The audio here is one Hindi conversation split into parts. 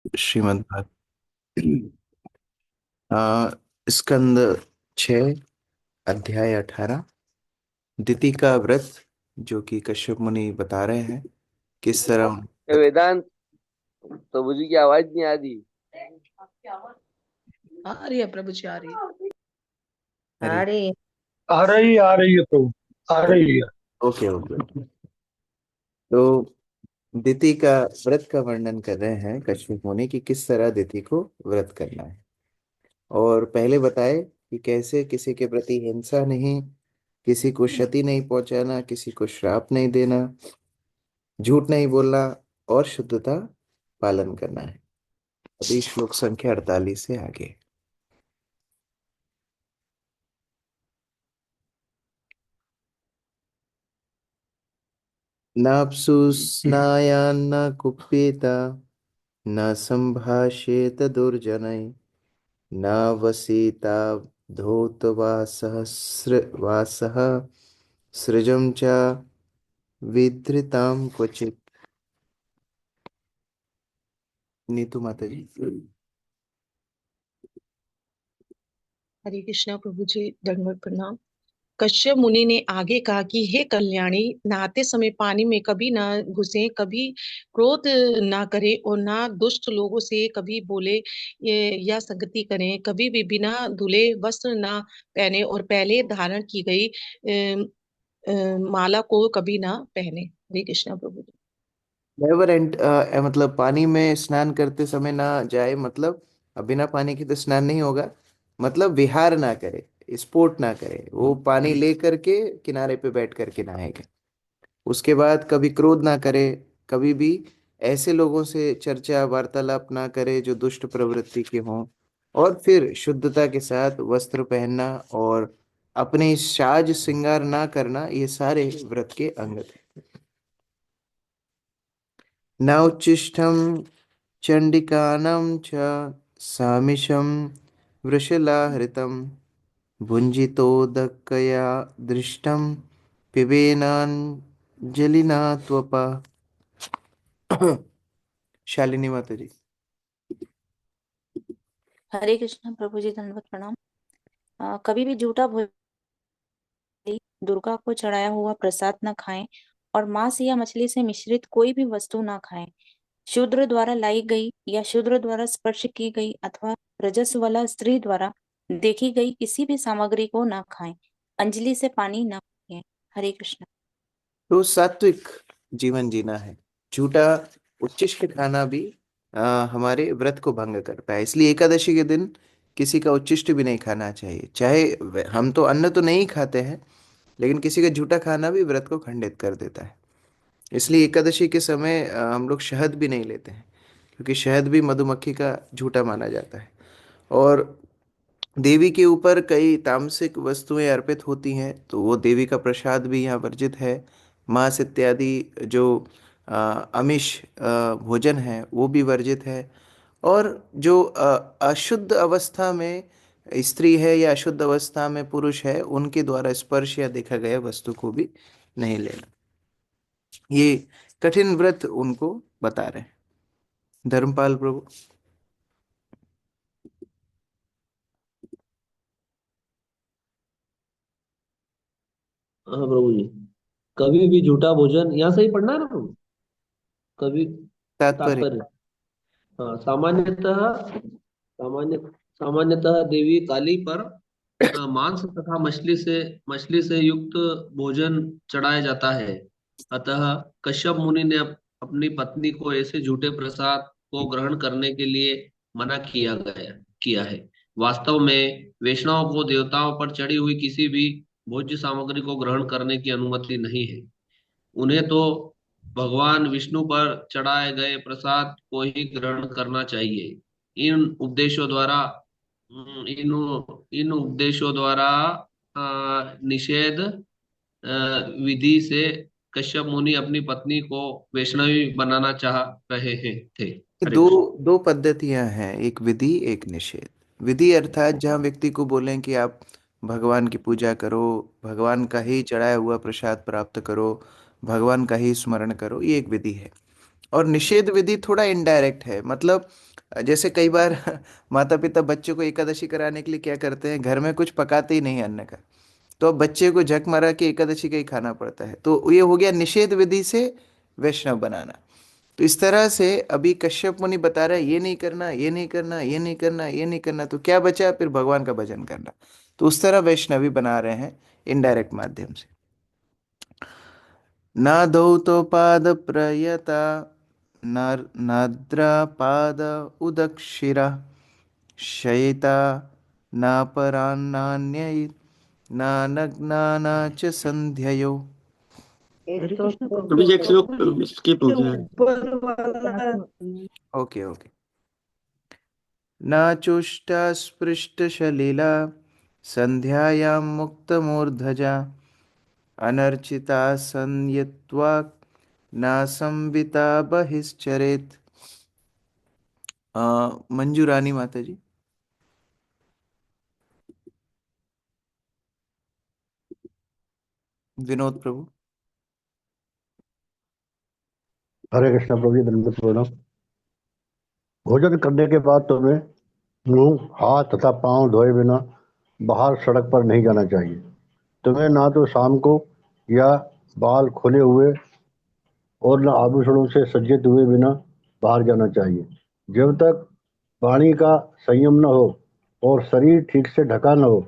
श्रीमद् भागवत। स्कंद 6, अध्याय 18, दिति का व्रत, जो कि कश्यप मुनि बता रहे हैं किस तरह ये वेदांत प्रभु जी की आवाज नहीं आ रही। आ रही है प्रभु जी, आ रही है। हरी। आ रही है। आ रही है प्रभु। आ रही है। Okay okay. तो दिति का व्रत का वर्णन कर रहे हैं कश्यप मुनि कि किस तरह दिति को व्रत करना है। और पहले बताए कि कैसे किसी के प्रति हिंसा नहीं, किसी को क्षति नहीं पहुंचाना, किसी को श्राप नहीं देना, झूठ नहीं बोलना और शुद्धता पालन करना है। अभी श्लोक संख्या 48 से आगे। नाप्सु स्नायान्न कुप्येत, न संभाषेत दुर्जनै, न वसेता धौतवा सहस्रवासः, सृजं च विधृतां क्वचित्। नीतू माता जी। हरे कृष्णा प्रभु जी, दंडवत प्रणाम। कश्यप मुनि ने आगे कहा कि हे कल्याणी, नहाते समय पानी में कभी ना घुसे, कभी क्रोध ना करे और ना दुष्ट लोगों से कभी बोले या संगति करें, कभी भी बिना धुले वस्त्र ना पहने और पहले धारण की गई माला को कभी ना पहने। हरे कृष्णा प्रभु जी। नेवर एंड मतलब पानी में स्नान करते समय ना जाए, मतलब बिना पानी के तो स्नान नहीं होगा। मतलब विहार ना करे, स्पोर्ट ना करे, वो पानी ले करके किनारे पे बैठ करके नहाएगा। उसके बाद कभी क्रोध ना करे, कभी भी ऐसे लोगों से चर्चा वार्तालाप ना करे जो दुष्ट प्रवृत्ति के हों। और फिर शुद्धता के साथ वस्त्र पहनना और अपने साज श्रृंगार ना करना, ये सारे व्रत के अंग थे। नौचिष्ठम चंडिकानं च सामिषं वृषलाहृतं, भुञ्जितोदकया दृष्टं पिबेनाञ्जलिना त्वपा। शालिनी माता जी। हरे कृष्ण प्रभु जी, दंडवत प्रणाम। कभी भी झूठा भोजन, दुर्गा को चढ़ाया हुआ प्रसाद न खाएं और मांस या मछली से मिश्रित कोई भी वस्तु न खाएं। शूद्र द्वारा लाई गई या शूद्र द्वारा स्पर्श की गई अथवा रजस वाला स्त्री द्वारा देखी गई किसी भी सामग्री को न खाएं। अंजलि से पानी न पिएं। हरे कृष्ण। तो सात्विक जीवन जीना है। झूठा उच्छिष्ट खाना भी हमारे व्रत को भंग करता है। इसलिए एकादशी के दिन किसी का उच्छिष्ट भी नहीं खाना चाहिए। चाहे हम तो अन्न तो नहीं खाते हैं, लेकिन किसी का झूठा खाना भी व्रत को खंडित कर देता है। इसलिए एकादशी के समय हम लोग शहद भी नहीं लेते हैं, क्योंकि शहद भी मधुमक्खी का झूठा माना जाता है। और देवी के ऊपर कई तामसिक वस्तुएं अर्पित होती हैं, तो वो देवी का प्रसाद भी यहाँ वर्जित है। मांस इत्यादि जो आमिष भोजन है वो भी वर्जित है। और जो अशुद्ध अवस्था में स्त्री है या अशुद्ध अवस्था में पुरुष है, उनके द्वारा स्पर्श या देखा गया वस्तु को भी नहीं लेना। ये कठिन व्रत उनको बता रहे हैं। धर्मपाल प्रभु। हाँ प्रभु जी। कभी भी झूठा भोजन, यहाँ से ही पढ़ना है ना प्रभु? कभी तात्पर्य। तात्पर्य। हाँ, सामान्य सामान्यतः देवी काली पर मांस तथा मछली से युक्त भोजन चढ़ाया जाता है। अतः कश्यप मुनि ने अपनी पत्नी को ऐसे झूठे प्रसाद को ग्रहण करने के लिए मना किया है। वास्तव में वैष्णव को देवताओं पर चढ़ी हुई किसी भी भोज्य सामग्री को ग्रहण करने की अनुमति नहीं है। उन्हें तो भगवान विष्णु पर चढ़ाए गए प्रसाद को ही ग्रहण करना चाहिए। इन उपदेशों द्वारा इन इन उपदेशों द्वारा निषेध विधि से कश्यप मुनि अपनी पत्नी को वैष्णवी बनाना चाह रहे हैं थे। हरे दो कृष्ण। दो पद्धतियां हैं, एक विधि एक निषेध। विधि अर्थात जहाँ व्यक्ति को बोलें कि आप भगवान की पूजा करो, भगवान का ही चढ़ाया हुआ प्रसाद प्राप्त करो, भगवान का ही स्मरण करो, ये एक विधि है। और निषेध विधि थोड़ा इनडायरेक्ट है, मतलब जैसे कई बार माता पिता बच्चों को एकादशी कराने के लिए क्या करते हैं, घर में कुछ पकाते ही नहीं अन्न का, तो अब बच्चे को झक मारा के एकादशी का ही खाना पड़ता है, तो ये हो गया निषेध विधि से वैष्णव बनाना। तो इस तरह से अभी कश्यप मुनि बता रहा है ये नहीं करना, ये नहीं करना, ये नहीं करना, ये नहीं करना, तो क्या बचा, फिर भगवान का भजन करना। तो उस तरह वैष्णवी बना रहे हैं इनडायरेक्ट माध्यम से। न धौतो पाद प्रयता नाद्रा पाद उदक्षिरा शयिता न परान्नान्य न नग्ना न च संध्ययो। हरे कृष्ण अभी प्रभु। एक श्लोक स्किप हो गया है। ऊपर वाला ओके ओके। न चुष्टास्पृष्टशलीला सन्ध्यायां मुक्तमूर्धजा अनर्चिता संयत्वा न संविता बहिश्चरेत्। मंजू रानी माता जी। विनोद प्रभु। हरे कृष्ण प्रभु जी, दंडवत प्रणाम। भोजन करने के बाद तुम्हें मुंह, हाथ तथा पांव धोए बिना बाहर सड़क पर नहीं जाना चाहिए। तुम्हें ना तो शाम को या बाल खोले हुए और न आभूषणों से सज्जित हुए बिना बाहर जाना चाहिए। जब तक वाणी का संयम न हो और शरीर ठीक से ढका न हो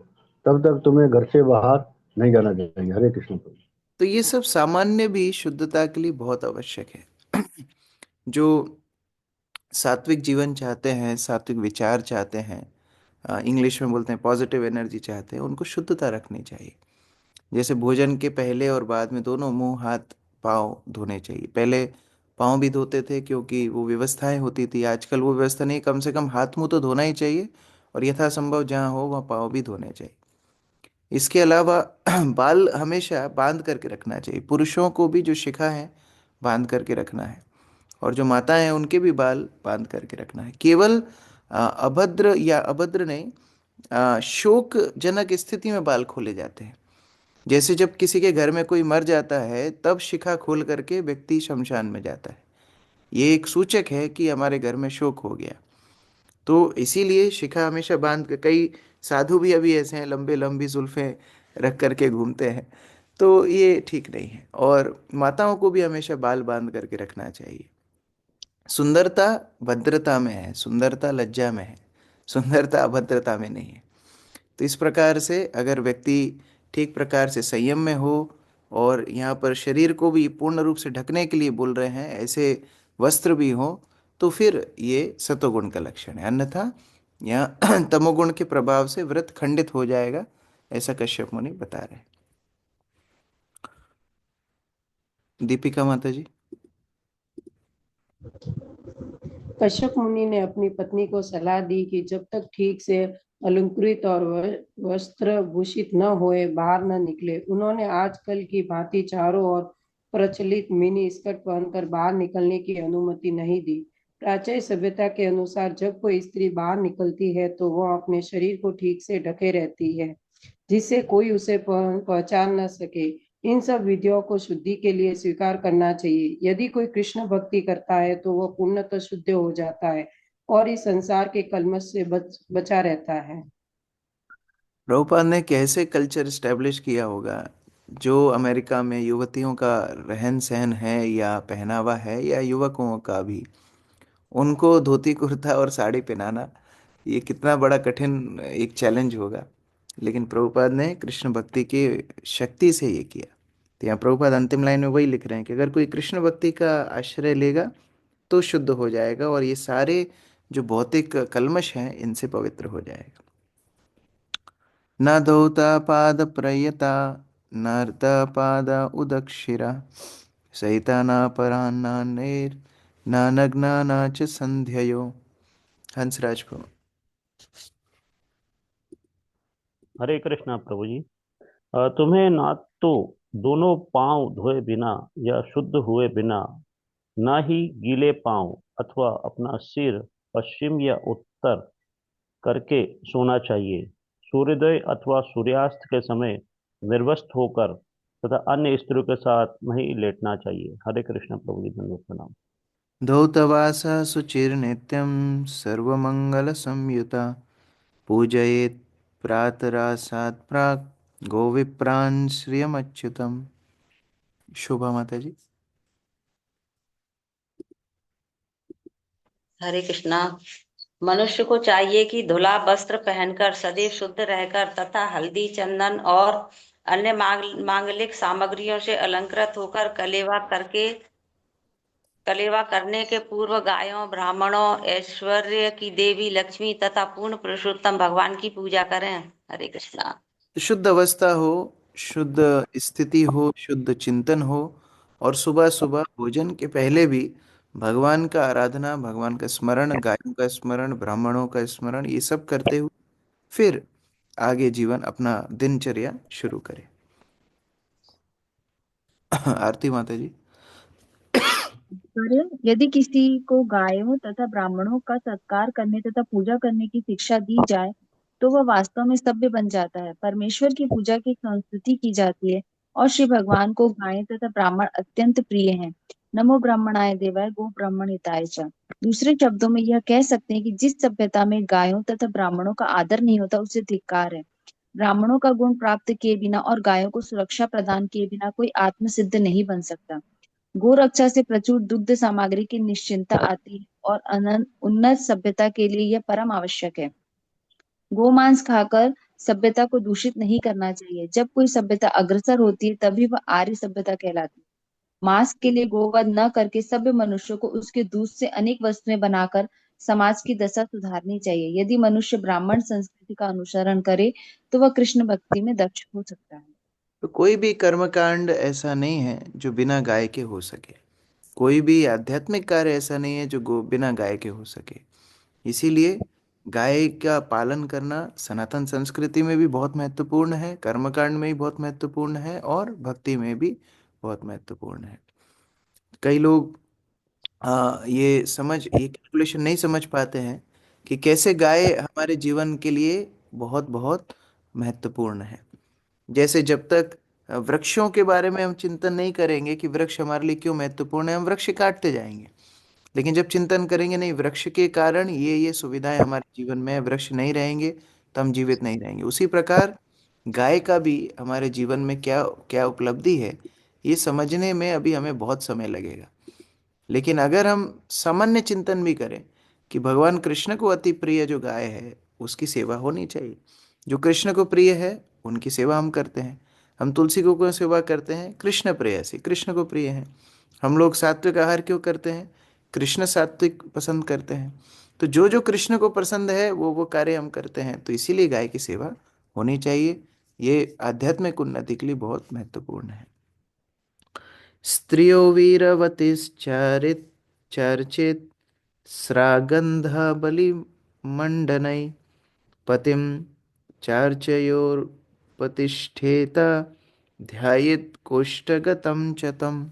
तब तक तुम्हें घर से बाहर नहीं जाना चाहिए। हरे कृष्ण प्रभु। तो ये सब सामान्य भी शुद्धता के लिए बहुत आवश्यक है। जो सात्विक जीवन चाहते हैं, सात्विक विचार चाहते हैं, इंग्लिश में बोलते हैं पॉजिटिव एनर्जी चाहते हैं, उनको शुद्धता रखनी चाहिए। जैसे भोजन के पहले और बाद में दोनों मुंह हाथ पाँव धोने चाहिए। पहले पाँव भी धोते थे क्योंकि वो व्यवस्थाएं होती थी, आजकल वो व्यवस्था नहीं, कम से कम हाथ मुंह तो धोना ही चाहिए, और यथासंभव जहाँ हो वहाँ पाँव भी धोने चाहिए। इसके अलावा बाल हमेशा बांध करके रखना चाहिए। पुरुषों को भी जो शिखा है बांध करके रखना है, और जो माताएं हैं उनके भी बाल बांध करके रखना है। केवल अभद्र या अभद्र नहीं, शोकजनक स्थिति में बाल खोले जाते हैं। जैसे जब किसी के घर में कोई मर जाता है तब शिखा खोल करके व्यक्ति शमशान में जाता है, ये एक सूचक है कि हमारे घर में शोक हो गया। तो इसीलिए शिखा हमेशा बांध के, कई साधु भी अभी ऐसे हैं लंबे लंबी जुल्फें रख करके घूमते हैं, तो ये ठीक नहीं है। और माताओं को भी हमेशा बाल बांध करके रखना चाहिए। सुंदरता भद्रता में है, सुंदरता लज्जा में है, सुंदरता अभद्रता में नहीं है। तो इस प्रकार से अगर व्यक्ति ठीक प्रकार से संयम में हो, और यहाँ पर शरीर को भी पूर्ण रूप से ढकने के लिए बोल रहे हैं, ऐसे वस्त्र भी हो, तो फिर ये सतोगुण का लक्षण है। अन्यथा यहाँ तमोगुण के प्रभाव से व्रत खंडित हो जाएगा, ऐसा कश्यप मुनि बता रहे हैं। दीपिका माता जी। कश्यप मुनि ने अपनी पत्नी को सलाह दी कि जब तक ठीक से अलंकृत और वस्त्र भूषित न होए बाहर न निकले। उन्होंने आजकल की भांति चारों ओर प्रचलित मिनी स्कर्ट पहनकर बाहर निकलने की अनुमति नहीं दी। प्राचीन सभ्यता के अनुसार जब कोई स्त्री बाहर निकलती है तो वह अपने शरीर को ठीक से ढके रहती है, जिससे कोई उसे पहचान न सके। इन सब विधियों को शुद्धि के लिए स्वीकार करना चाहिए। यदि कोई कृष्ण भक्ति करता है तो वह पूर्णतः शुद्ध हो जाता है और इस संसार के कलमश से बचा रहता है। प्रभुपाद ने कैसे कल्चर स्टैब्लिश किया होगा, जो अमेरिका में युवतियों का रहन सहन है या पहनावा है, या युवकों का भी, उनको धोती कुर्ता और साड़ी पहनाना, ये कितना बड़ा कठिन एक चैलेंज होगा। लेकिन प्रभुपाद ने कृष्ण भक्ति की शक्ति से ये किया। तो यहाँ प्रभुपाद अंतिम लाइन में वही लिख रहे हैं कि अगर कोई कृष्ण भक्ति का आश्रय लेगा तो शुद्ध हो जाएगा, और ये सारे जो भौतिक कल्मश हैं इनसे पवित्र हो जाएगा। न धौता पाद प्रयता नर्ता पाद उदक्षिरा सहिता न परान्नानेर न नग्ना न च संध्ययो। हंसराज प्रभु। हरे कृष्णा प्रभु जी। तुम्हें ना तो दोनों पांव धोए बिना या शुद्ध हुए बिना, ना ही गीले पांव अथवा अपना सिर पश्चिम या उत्तर करके सोना चाहिए। सूर्योदय अथवा सूर्यास्त के समय निर्वस्त्र होकर तथा अन्य स्त्रियों के साथ नहीं लेटना चाहिए। हरे कृष्ण प्रभु जी, धन्यवाद प्रणाम। धौतवासा शुचिर्नित्यं सर्वमङ्गलसंयुता पूजयेत् प्रातरासात् प्राक् गोविप्रान् श्रियमच्युतम्। शोभा माता जी। हरे कृष्णा। मनुष्य को चाहिए कि धुला वस्त्र पहनकर सदैव शुद्ध रहकर तथा हल्दी चंदन और अन्य मांगलिक सामग्रियों से अलंकृत होकर कलेवा करने के पूर्व गायों, ब्राह्मणों, ऐश्वर्य की देवी लक्ष्मी तथा पूर्ण पुरुषोत्तम भगवान की पूजा करें। हरे कृष्णा। शुद्ध अवस्था हो, शुद्ध स्थिति हो, शुद्ध चिंतन हो, और सुबह सुबह भोजन के पहले भी भगवान का आराधना, भगवान का स्मरण, गायों का स्मरण, ब्राह्मणों का स्मरण, ये सब करते हुए फिर आगे जीवन अपना दिनचर्या शुरू करें। आरती माता जी। यदि किसी को गायों तथा ब्राह्मणों का सत्कार करने तथा पूजा करने की शिक्षा दी जाए तो वह वास्तव में सभ्य बन जाता है। परमेश्वर की पूजा की संस्तुति की जाती है और श्री भगवान को गायें तथा ब्राह्मण अत्यंत प्रिय हैं। नमो ब्राह्मणाय देवाय गो ब्राह्मण हिताय च। दूसरे शब्दों में यह कह सकते हैं कि जिस सभ्यता में गायों तथा ब्राह्मणों का आदर नहीं होता उसे धिक्कार है। ब्राह्मणों का गुण प्राप्त किए बिना और गायों को सुरक्षा प्रदान किए बिना कोई आत्म सिद्ध नहीं बन सकता। गोरक्षा से प्रचुर दुग्ध सामग्री की निश्चिंता आती है और उन्नत सभ्यता के लिए यह परम आवश्यक है। गोमांस खाकर सभ्यता को दूषित नहीं करना चाहिए। जब कोई सभ्यता अग्रसर होती है तभी वह आर्य सभ्यता कहलाती है। मांस के लिए गोवध न करके सभ्य मनुष्यों को उसके दूध से अनेक वस्तुएं बनाकर समाज की दशा सुधारनी चाहिए। यदि मनुष्य ब्राह्मण संस्कृति का अनुसरण करे तो वह कृष्ण भक्ति में दक्ष हो सकता है। तो कोई भी कर्मकांड ऐसा नहीं है जो बिना गाय के हो सके। कोई भी आध्यात्मिक कार्य ऐसा नहीं है जो बिना गाय के हो सके। इसीलिए गाय का पालन करना सनातन संस्कृति में भी बहुत महत्वपूर्ण है, कर्मकांड में भी बहुत महत्वपूर्ण है, और भक्ति में भी बहुत महत्वपूर्ण है। कई लोग ये कैलकुलेशन नहीं समझ पाते हैं कि कैसे गाय हमारे जीवन के लिए बहुत बहुत महत्वपूर्ण है। जैसे जब तक वृक्षों के बारे में हम चिंतन नहीं करेंगे कि वृक्ष हमारे लिए क्यों महत्वपूर्ण है, हम वृक्ष काटते जाएंगे। लेकिन जब चिंतन करेंगे नहीं, वृक्ष के कारण ये सुविधाएं हमारे जीवन में है, वृक्ष नहीं रहेंगे तो हम जीवित नहीं रहेंगे। उसी प्रकार गाय का भी हमारे जीवन में क्या क्या उपलब्धि है, ये समझने में अभी हमें बहुत समय लगेगा। लेकिन अगर हम सामान्य चिंतन भी करें कि भगवान कृष्ण को अति प्रिय जो गाय है उसकी सेवा होनी चाहिए, जो कृष्ण को प्रिय है उनकी सेवा हम करते हैं। हम तुलसी को क्यों सेवा करते हैं? कृष्ण प्रिय से, कृष्ण को प्रिय है। हम लोग सात्विक आहार क्यों करते हैं? कृष्ण सात्विक पसंद करते हैं। तो जो जो कृष्ण को पसंद है वो कार्य हम करते हैं। तो इसीलिए गाय की सेवा होनी चाहिए। ये आध्यात्मिक उन्नति के लिए बहुत महत्वपूर्ण है। स्त्रियो वीरवतिश्चरित चर्चित स्रागन्धबलिमण्डनै पतिं चार्चयोपतिष्ठेत ध्यायेत् कोष्ठगतं च तम्।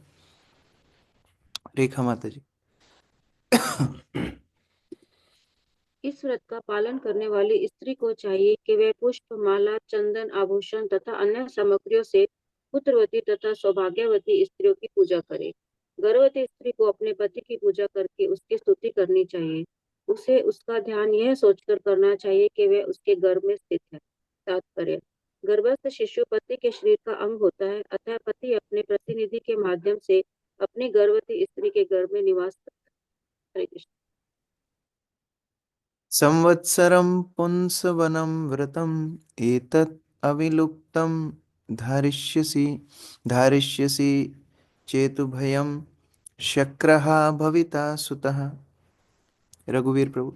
रेखा माता जी। इस व्रत का पालन करने वाली स्त्री को चाहिए कि वह पुष्प, माला, चंदन, आभूषण तथा अन्य सामग्रियों से पुत्रवती तथा सौभाग्यवती स्त्रियों की पूजा करे। गर्भवती स्त्री को अपने पति की पूजा करके उसकी स्तुति करनी चाहिए। उसे उसका ध्यान यह सोचकर करना चाहिए कि वह उसके गर्भ में स्थित है। तात्पर्य: गर्भस्थ शिशु पति के शरीर का अंग होता है, अतः पति अपने प्रतिनिधि के माध्यम से अपनी गर्भवती स्त्री के गर्भ में निवास करता है। हरे कृष्ण। संवत्सरं पुंसवनं व्रतम् एतत् अविलुप्तं धारिष्यसि धारिष्यसि चेतुभयं शक्रः भविता सुतः। रघुवीर प्रभु।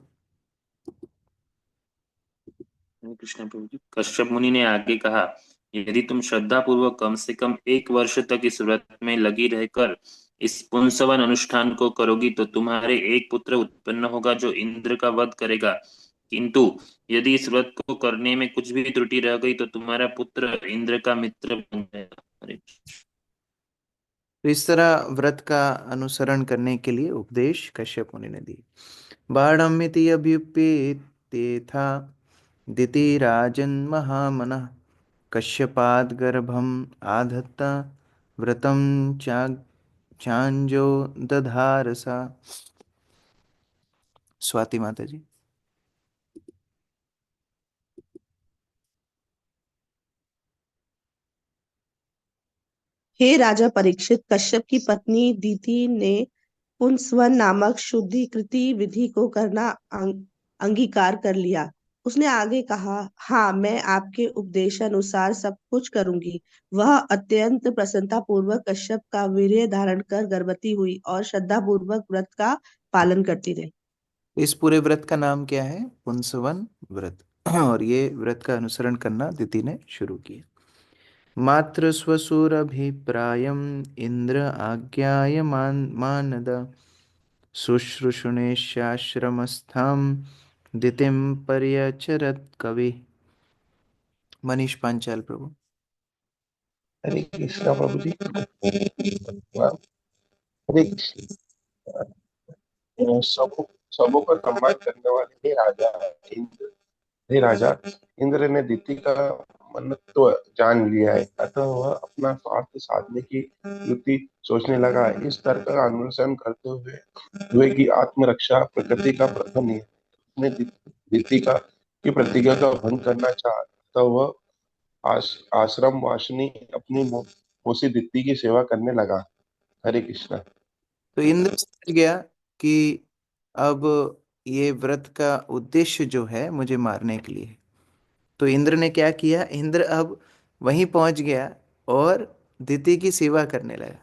कृष्ण प्रभु जी। कश्यप मुनि ने आगे कहा, यदि तुम श्रद्धा पूर्वक कम से कम 1 वर्ष तक इस व्रत में लगी रहकर इस पुंसवन अनुष्ठान को करोगी तो तुम्हारे एक पुत्र उत्पन्न होगा जो इंद्र का वध करेगा। किंतु यदि इस व्रत को करने में कुछ भी त्रुटि रह गई तो तुम्हारा पुत्र इंद्र का मित्र बन जाएगा। हरे कृष्ण। तो इस तरह व्रत का अनुसरण करने के लिए उपदेश कश्यप मुनि ने दी। बाणमिति अभ्युपेत्येथा दिति राजन महामनः कश्यपाद गर्भम आधत्त व्रतम चांजो दधार सा। स्वाति माता जी। हे राजा परीक्षित, कश्यप की पत्नी दीति ने पुंसवन नामक शुद्धिकृति विधि को करना अंगीकार कर लिया। उसने आगे कहा, हाँ, मैं आपके उपदेशानुसार सब कुछ करूंगी। वह अत्यंत प्रसन्नता पूर्वक कश्यप का वीर्य धारण कर गर्भवती हुई और श्रद्धा पूर्वक व्रत का पालन करती रही। इस पूरे व्रत का नाम क्या है? पुंसवन व्रत। और ये व्रत का अनुसरण करना दिति ने शुरू किया। मात्र स्वसुरभिप्रायम इंद्र आज्ञाय मानद शुश्रूषुणेशाश्रमस्थाम दितिम पर्यचरत कवि। मनीष पांचाल प्रभु। हरे कृष्णा प्रभु जी। हरे कृष्ण। सबों का सम्मान करने वाले हे राजा इंद्र ने दिति का मनत्व जान लिया है, अतः वह अपना स्वार्थ साधने की युक्ति सोचने लगा। इस तर्क का अनुसरण करते हुए कि आत्मरक्षा प्रकृति का प्रथम नियम है, उसने दिति की प्रतिज्ञा का भंग करना चाहा, तो वह आश्रम वासिनी अपनी मौसी दिति की सेवा करने लगा। हरे कृष्णा। तो इंद्र समझ गया कि अब ये व्रत का उद्देश्य जो है मुझे मारने के लिए है। तो इंद्र ने क्या किया? इंद्र अब वहीं पहुंच गया और दिति की सेवा करने लगा।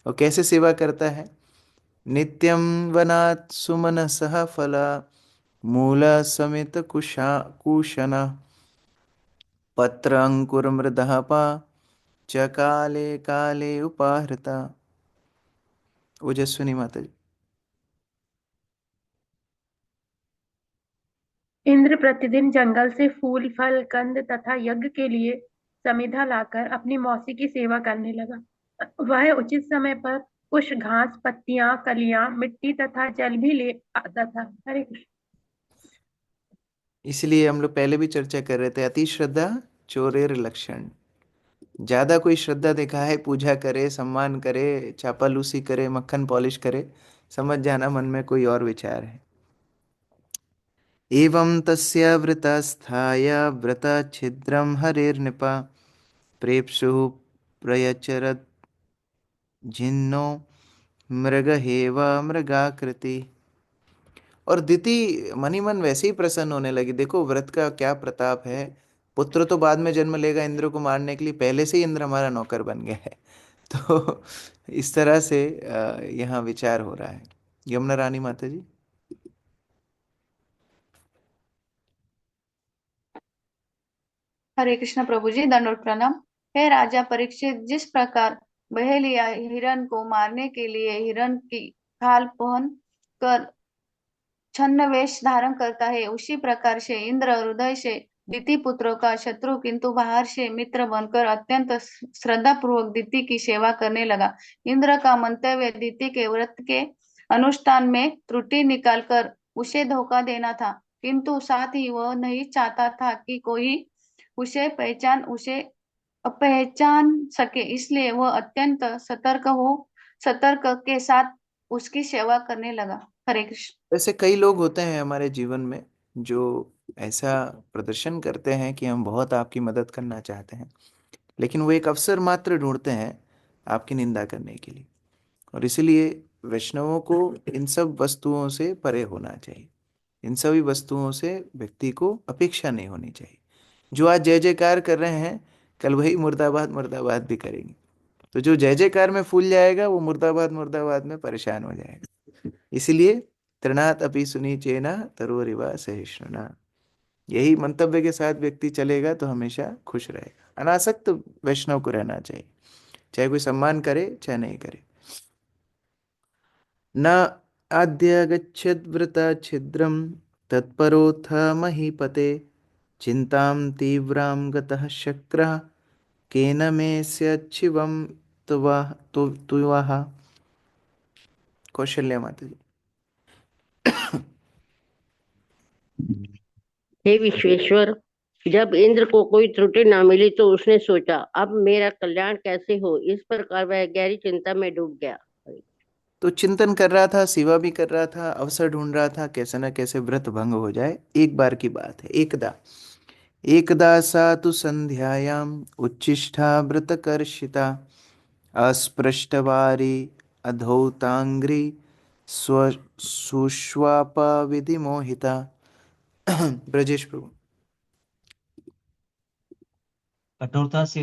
और कैसे सेवा करता है? नित्यम वनात् सुमनसः फला मूल समेत कुशना पत्र अंकुर मृदः पा च काले काले उपाहृता। ओजस्विनी माता जी। इंद्र प्रतिदिन जंगल से फूल, फल, कंद तथा यज्ञ के लिए समिधा लाकर अपनी मौसी की सेवा करने लगा। वह उचित समय पर कुछ घास, पत्तियां, कलियां, मिट्टी तथा जल भी ले आता था। हरे कृष्ण। इसलिए हम लोग पहले भी चर्चा कर रहे थे, अति श्रद्धा चोरेर लक्षण। ज्यादा कोई श्रद्धा दिखाए, पूजा करे, सम्मान करे, चापालूसी करे, मक्खन पॉलिश करे, समझ जाना मन में कोई और विचार है। एवं तस्य व्रतस्थाय व्रत छिद्रम हरेर्नृपा प्रेप्सु प्रयचरत झिन्नो मृगहेव मृगाकृति। और दिति मनी मन वैसे ही प्रसन्न होने लगी। देखो व्रत का क्या प्रताप है। पुत्र तो बाद में जन्म लेगा इंद्र को मारने के लिए, पहले से ही इंद्र हमारा नौकर बन गया है। तो इस तरह से यहाँ विचार हो रहा है। यमुना रानी माता जी। हरे कृष्ण प्रभु जी, दंडवत प्रणाम। हे राजा परीक्षित, जिस प्रकार बहेलिया हिरण को मारने के लिए हिरण की खाल पहन कर छन्न वेश धारण करता है, उसी प्रकार से इंद्र हृदय से दिति पुत्रों का शत्रु किंतु बाहर से मित्र बनकर अत्यंत श्रद्धा पूर्वक दिति की सेवा करने लगा। इंद्र का मंतव्य दिति के व्रत के अनुष्ठान में त्रुटि निकालकर उसे धोखा देना था, किंतु साथ ही वह नहीं चाहता था कि कोई उसे पहचान सके, इसलिए वह अत्यंत सतर्क के साथ उसकी सेवा करने लगा। हरे कृष्ण। ऐसे कई लोग होते हैं हमारे जीवन में जो ऐसा प्रदर्शन करते हैं कि हम बहुत आपकी मदद करना चाहते हैं, लेकिन वो एक अवसर मात्र ढूंढते हैं आपकी निंदा करने के लिए। और इसीलिए वैष्णवों को इन सब वस्तुओं से परे होना चाहिए। इन सभी वस्तुओं से व्यक्ति को अपेक्षा नहीं होनी चाहिए। जो आज जय जयकार कर रहे हैं, कल वही मुर्दाबाद मुर्दाबाद भी करेंगे। तो जो जय जयकार में फूल जाएगा वो मुर्दाबाद मुर्दाबाद में परेशान हो जाएगा। इसीलिए तृणात अपि सुनीचेना तरोरिवा सहिष्णुना, यही मंतव्य के साथ व्यक्ति चलेगा तो हमेशा खुश रहेगा। अनासक्त वैष्णव को रहना चाहिए, चाहे कोई सम्मान करे चाहे नहीं करे। न आद्य गच्छेद व्रता छिद्रम तत्परोऽथ महीपते चिंतां तीव्रां गतः शक्रः केन मे स्यच्छिवं तुवः। कौशल्या माता जी। हे विश्वेश्वर, जब इंद्र को कोई त्रुटि न मिली तो उसने सोचा, अब मेरा कल्याण कैसे हो। इस प्रकार वह गहरी चिंता में डूब गया। तो चिंतन कर रहा था, सेवा भी कर रहा था, अवसर ढूंढ रहा था कैसे ना कैसे व्रत भंग हो जाए। एक बार की बात है, एकदा एकदा सा तु संध्यायाम उच्छिष्टा व्रतकर्षिता अस्पृष्टवारी अधौतांग्री स्व सुष्वाप विधि मोहिता। ब्रजेश प्रभु। कठोरता से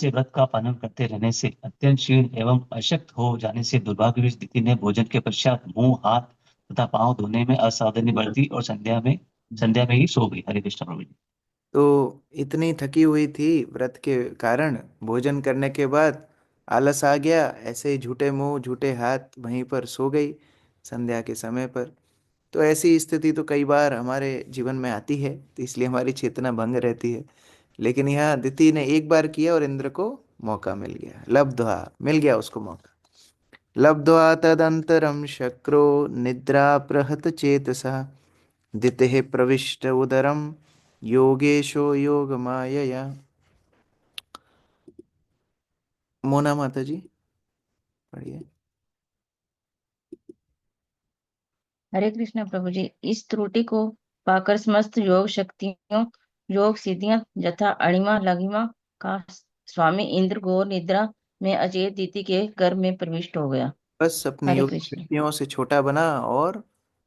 व्रत का पालन करते रहने से अत्यंत क्षीण एवं अशक्त हो जाने से दुर्भाग्यवश दिति ने भोजन के पश्चात मुंह, हाथ तथा पांव धोने में असावधानी बरती और संध्या में ही सो गई। हरे कृष्ण प्रभु जी। तो इतनी थकी हुई थी व्रत के कारण, भोजन करने के बाद आलस आ गया, ऐसे ही झूठे मुंह झूठे हाथ वहीं पर सो गई संध्या के समय पर। तो ऐसी स्थिति तो कई बार हमारे जीवन में आती है, तो इसलिए हमारी चेतना भंग रहती है। लेकिन यहाँ अदिति ने एक बार किया और इंद्र को मौका मिल गया, लब्ध्वा, मिल गया उसको मौका। लब्ध्वा तदंतरम शक्रो निद्रा प्रहत चेतसा दिते प्रविष्ट उदरम योगेशो योग मायया। मोना माता जी पढ़िए। हरे कृष्ण प्रभु जी। इस त्रुटि को पाकर समस्त योग शक्तियों, योग सिद्धियां यथा अणिमा लघिमा का स्वामी इंद्र घोर निद्रा में अचेत दीति के गर्भ में प्रविष्ट हो गया। बस अपनी हरे योग कृष्ण। शक्तियों से छोटा बना और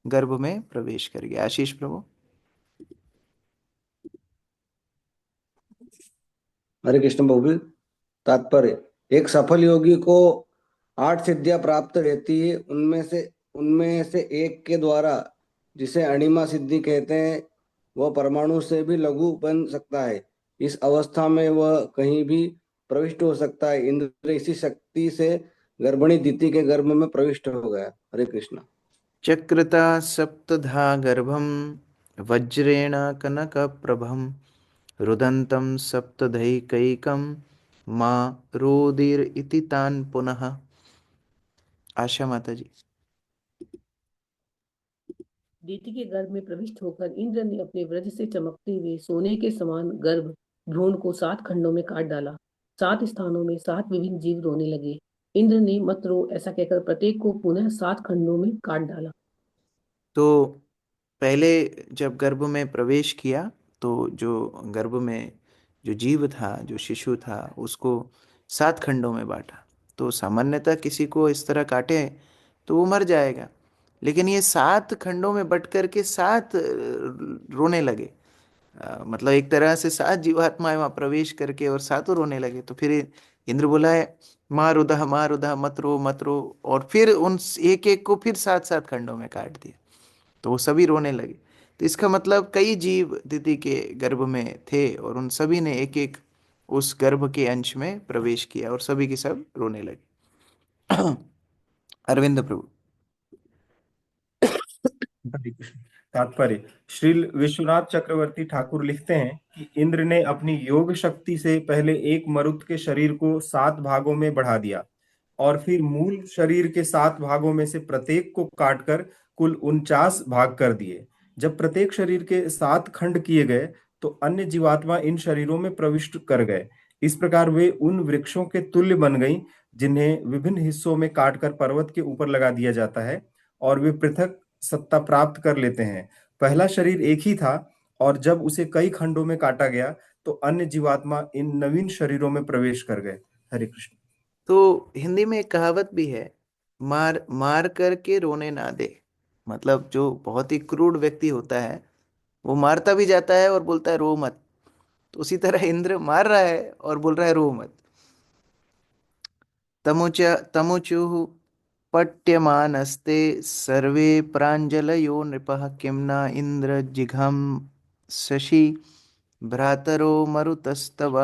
गर्भ में प्रवेश कर गया। आशीष प्रभु। हरे कृष्ण प्रभु। तात्पर्य, एक सफल योगी को 8 सिद्धियां प्राप्त रहती है। उनमें से एक के द्वारा, जिसे अणिमा सिद्धि कहते हैं, वह परमाणु से भी लघु बन सकता है। इस अवस्था में वह कहीं भी प्रविष्ट हो सकता है। इंद्र इसी शक्ति से गर्भिणी दिति के गर्भ में प्रविष्ट हो गया। हरे कृष्ण। चक्रता सप्तधा गर्भम वज्रेण कनक प्रभम रुदंतम सप्तधैकैकम माँ रोदीर इति तान पुनः। आशा माता जी। दीति के गर्भ में प्रविष्ट होकर इंद्र ने अपने वज्र से चमकते हुए सोने के समान गर्भ भ्रूण को 7 खंडों में काट डाला। 7 स्थानों में 7 विभिन्न जीव रोने लगे। इंद्र ने मत रो ऐसा कहकर प्रत्येक को पुनः 7 खंडों में काट डाला। तो पहले जब गर्भ में प्रवेश किया तो जो गर्भ में जो जीव था, जो शिशु था, उसको 7 खंडों में बांटा। तो सामान्यतः किसी को इस तरह काटे तो वो मर जाएगा, लेकिन ये 7 खंडों में बट करके 7 रोने लगे। मतलब एक तरह से 7 जीवात्माएं वहां प्रवेश करके और 7 रोने लगे। तो फिर इंद्र बोला है माँ रुदह मत रो मत रो, और फिर उन एक एक को फिर 7-7 खंडों में काट दिया, तो वो सभी रोने लगे। तो इसका मतलब कई जीव दिति के गर्भ में थे और उन सभी ने एक एक उस गर्भ के अंश में प्रवेश किया और सभी के सब रोने लगे। अरविंद प्रभु। हरे कृष्ण। तात्पर्य, श्री विश्वनाथ चक्रवर्ती ठाकुर लिखते हैं कि इंद्र ने अपनी योग शक्ति से पहले एक मरुत के शरीर को 7 भागों में बढ़ा दिया और फिर मूल शरीर के 7 भागों में से प्रत्येक को काटकर कुल 49 भाग कर दिए। जब प्रत्येक शरीर के 7 खंड किए गए तो अन्य जीवात्मा इन शरीरों में प्रविष्ट कर गए। इस प्रकार वे उन वृक्षों के तुल्य बन गई जिन्हें विभिन्न हिस्सों में काटकर पर्वत के ऊपर लगा दिया जाता है और वे पृथक सत्ता प्राप्त कर लेते हैं। पहला शरीर एक ही था और जब उसे कई खंडों में काटा गया तो अन्य जीवात्मा इन नवीन शरीरों में प्रवेश कर गए। हरे कृष्ण। तो हिंदी में एक कहावत भी है, मार मार करके रोने ना दे। मतलब जो बहुत ही क्रूर व्यक्ति होता है वो मारता भी जाता है और बोलता है रो मत। तो उसी तरह इंद्र मार रहा है और बोल रहा है रो मत। तमुचुः पट्यमानस्ते सर्वे प्राञ्जलयो नृपः किं न इंद्र जिघां शशि भ्रातरो मरुतस्तव।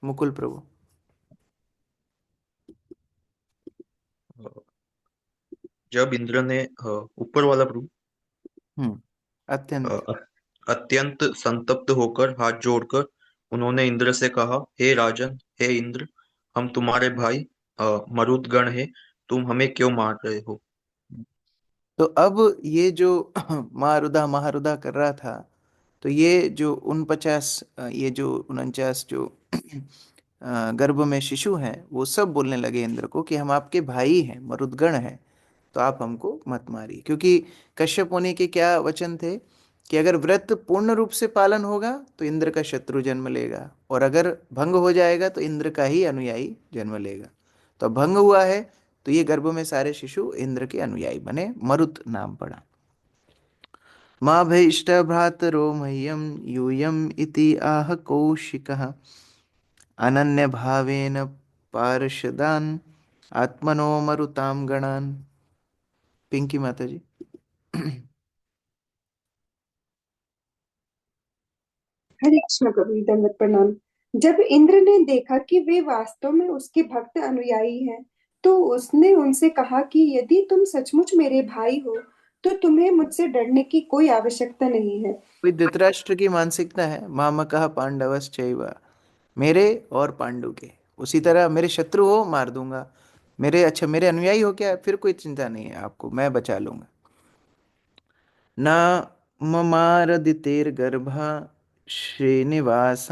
मुकुल प्रभु। जब इंद्र ने ऊपर वाला प्रभु अत्यंत अत्यंत संतप्त होकर हाथ जोड़कर उन्होंने इंद्र से कहा, हे राजन, हे इंद्र, हम तुम्हारे भाई मरुदगण हैं, तुम हमें क्यों मार रहे हो। तो अब ये जो महारुदा महारुदा कर रहा था, तो ये जो 49 ये जो 49 जो गर्भ में शिशु हैं वो सब बोलने लगे इंद्र को कि हम आपके भाई हैं, मरुदगण हैं, तो आप हमको मत मारिए। क्योंकि कश्यप मुनि के क्या वचन थे कि अगर व्रत पूर्ण रूप से पालन होगा तो इंद्र का शत्रु जन्म लेगा, और अगर भंग हो जाएगा तो इंद्र का ही अनुयायी जन्म लेगा। तो अब भंग हुआ है तो ये गर्भ में सारे शिशु इंद्र के अनुयायी बने, मरुत नाम पड़ा। माँ भैष्ट भ्रातरो मह्यम यूयम इति आह कौशिकः अनन्य भावेन पार्षदान आत्मनो मरुताम गणान। पिंकी माता जी। हरे कृष्ण प्रभु जी, दंडवत प्रणाम। जब इंद्र ने देखा कि वे वास्तव में उसके भक्त अनुयायी हैं, तो उसने उनसे कहा कि यदि तुम सचमुच मेरे भाई हो तो तुम्हें मुझसे डरने की कोई आवश्यकता नहीं है। कोई धृतराष्ट्र की मानसिकता है, मामकः पांडवश्चैव, मेरे और पांडु के, उसी तरह मेरे शत्रु हो मार दूंगा, मेरे अच्छा मेरे अनुयायी हो क्या, फिर कोई चिंता नहीं है आपको, मैं बचा लूंगा। न ममारदितेर्गर्भा श्रीनिवासानुकंपया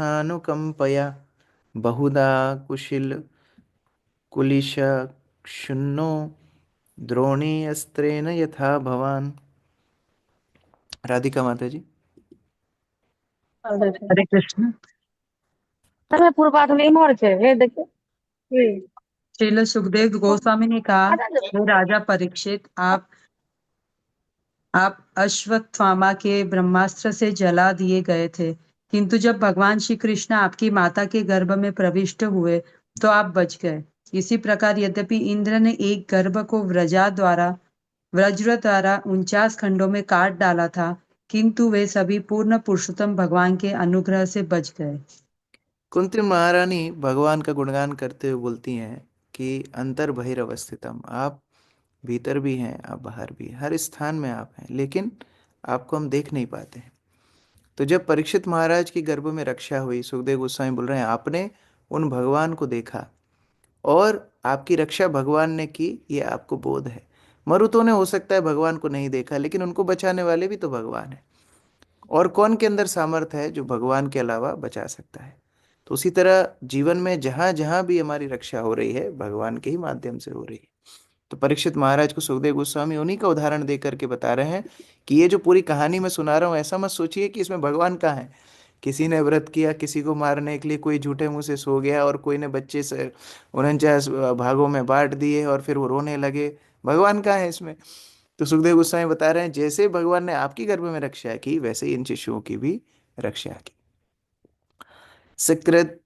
बहुधा कुशिल कुलिश क्षुन्नो द्रोणी अस्त्रेण यथा भवान। राधिका माता जी। हरे कृष्ण। તમે પૂર્વાધ નહીં મોર છે હે દેखे श्रील सुखदेव गोस्वामी ने कहा, हे राजा परीक्षित, आप अश्वत्थामा के ब्रह्मास्त्र से जला दिए गए थे, किंतु जब भगवान श्री कृष्ण आपकी माता के गर्भ में प्रविष्ट हुए तो आप बच गए। इसी प्रकार यद्यपि इंद्र ने एक गर्भ को वज्र द्वारा 49 खंडों में काट डाला था, किंतु वे सभी पूर्ण पुरुषोत्तम भगवान के अनुग्रह से बच गए। कुंती महारानी भगवान का गुणगान करते हुए बोलती हैं कि अंतर बहिरवस्थितम, आप भीतर भी हैं, आप बाहर भी हैं, हर स्थान में आप हैं, लेकिन आपको हम देख नहीं पाते हैं। तो जब परीक्षित महाराज की गर्भ में रक्षा हुई, सुखदेव गोस्वामी बोल रहे हैं आपने उन भगवान को देखा और आपकी रक्षा भगवान ने की, ये आपको बोध है। मरुतों ने हो सकता है भगवान को नहीं देखा, लेकिन उनको बचाने वाले भी तो भगवान है, और कौन के अंदर सामर्थ्य है जो भगवान के अलावा बचा सकता है। तो उसी तरह जीवन में जहां जहां भी हमारी रक्षा हो रही है भगवान के ही माध्यम से हो रही है। तो परीक्षित महाराज को सुखदेव गोस्वामी उन्हीं का उदाहरण दे करके बता रहे हैं कि ये जो पूरी कहानी मैं सुना रहा हूँ, ऐसा मत सोचिए कि इसमें भगवान कहाँ है। किसी ने व्रत किया किसी को मारने के लिए, कोई झूठे मुंह से सो गया, और कोई ने बच्चे से 49 भागों में बांट दिए और फिर वो रोने लगे, भगवान कहाँ है इसमें। तो सुखदेव गोस्वामी बता रहे हैं जैसे भगवान ने आपकी गर्भ में रक्षा की, वैसे ही इन शिशुओं की भी रक्षा की। सकृत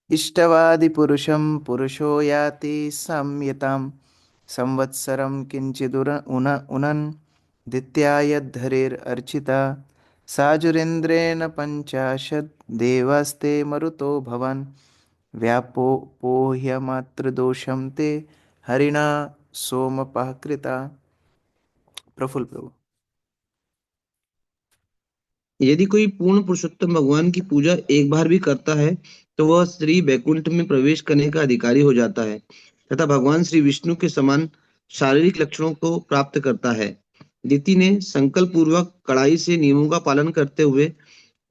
इष्टवादि पुरुषम पुरुषो याति संयताम संवत्सरम किंचिदुर उनन दित्यायद्धरेर अर्चिता साजुरेन्द्रेण पंचाशद देवास्ते मरुतो भवन व्यापो पोह्य मात्र दोषम ते हरिणा सोमपकृता। प्रफुल्ल प्रभु। यदि कोई पूर्ण पुरुषोत्तम भगवान की पूजा एक बार भी करता है तो वह श्री वैकुंठ में प्रवेश करने का अधिकारी हो जाता है तथा भगवान श्री विष्णु के समान शारीरिक लक्षणों को प्राप्त करता है। दिति ने संकल्प पूर्वक कड़ाई से नियमों का पालन करते हुए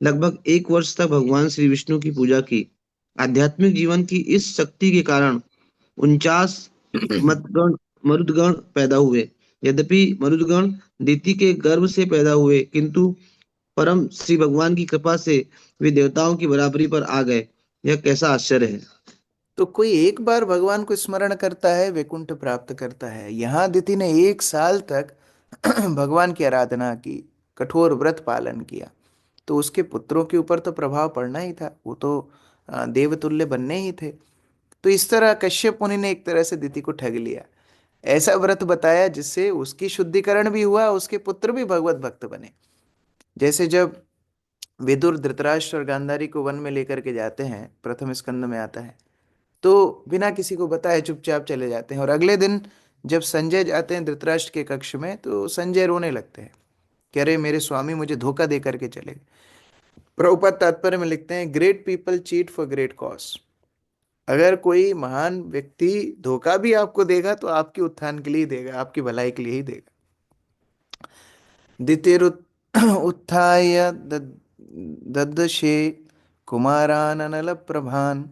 लगभग 1 वर्ष तक भगवान श्री विष्णु की पूजा की। आध्यात्मिक जीवन की इस शक्ति के कारण 49 मरुदगण पैदा हुए। यद्यपि मरुदगण दिति के गर्भ से पैदा हुए, किंतु परम श्री भगवान की कृपा से वे देवताओं की बराबरी पर आ गए। यह कैसा आश्चर्य है। तो कोई एक बार भगवान को स्मरण करता है वैकुंठ प्राप्त करता है। यहाँ दिति ने 1 साल तक भगवान की आराधना की, कठोर व्रत पालन किया, तो उसके पुत्रों के ऊपर तो प्रभाव पड़ना ही था, वो तो देवतुल्य बनने ही थे। तो इस तरह कश्यप मुनि ने एक तरह से दिति को ठग लिया, ऐसा व्रत बताया जिससे उसकी शुद्धिकरण भी हुआ, उसके पुत्र भी भगवत भक्त बने। जैसे जब विदुर धृतराष्ट्र और गांधारी को वन में लेकर के जाते हैं, प्रथम स्कंद में आता है, तो बिना किसी को बताए चुपचाप चले जाते हैं, और अगले दिन जब संजय जाते हैं धृतराष्ट्र के कक्ष में तो संजय रोने लगते हैं कि अरे मेरे स्वामी मुझे धोखा दे करके चले गए। प्रभुपाद तात्पर्य में लिखते हैं great people cheat for great cause. अगर कोई महान व्यक्ति धोखा भी आपको देगा तो आपके उत्थान के लिए देगा, आपकी भलाई के लिए ही देगा। उत्थाय ददशे कुमाराननल प्रभान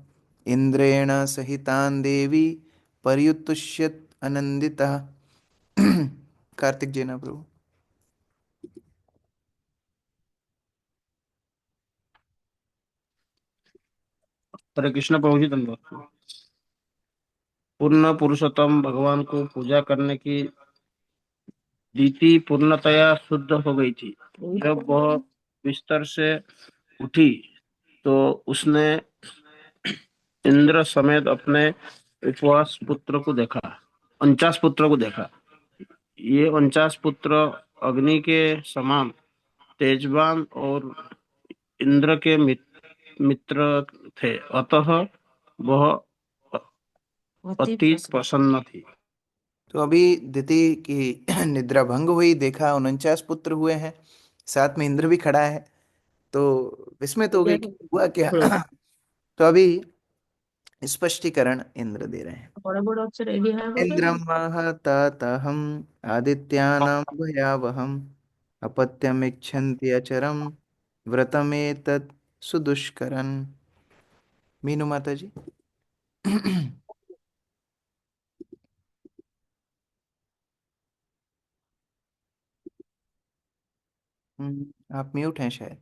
इंद्रेण सहितान देवी पर्युतुष्यत आनंदिता। कार्तिक जी ना प्रभु। हरे कृष्ण प्रभु जी धन्यवाद। पूर्ण पुरुषोत्तम भगवान को पूजा करने की रीति पूर्णतया शुद्ध हो गई थी। जब वह बिस्तर से उठी तो उसने इंद्र समेत अपने उपवास पुत्र को देखा 49 पुत्र को देखा। ये 49 पुत्र अग्नि के समान तेजवान और इंद्र के मित्र थे, अतः वह अति प्रसन्न थी। तो अभी दिति की निद्रा भंग हुई, देखा 49 पुत्र हुए हैं, साथ में इंद्र भी खड़ा है, तो विस्मित हो गई कि हुआ क्या। तो अभी स्पष्टीकरण इंद्र दे रहे हैं। बड़ा बड़ा अक्षर एडी है वो इंद्रम महतातहं आदित्यानां भयावहम् अपत्यमिच्छन्ति अचरम व्रतमेतत् सुदुष्करन्। मीनू माता जी। आप म्यूट हैं शायद।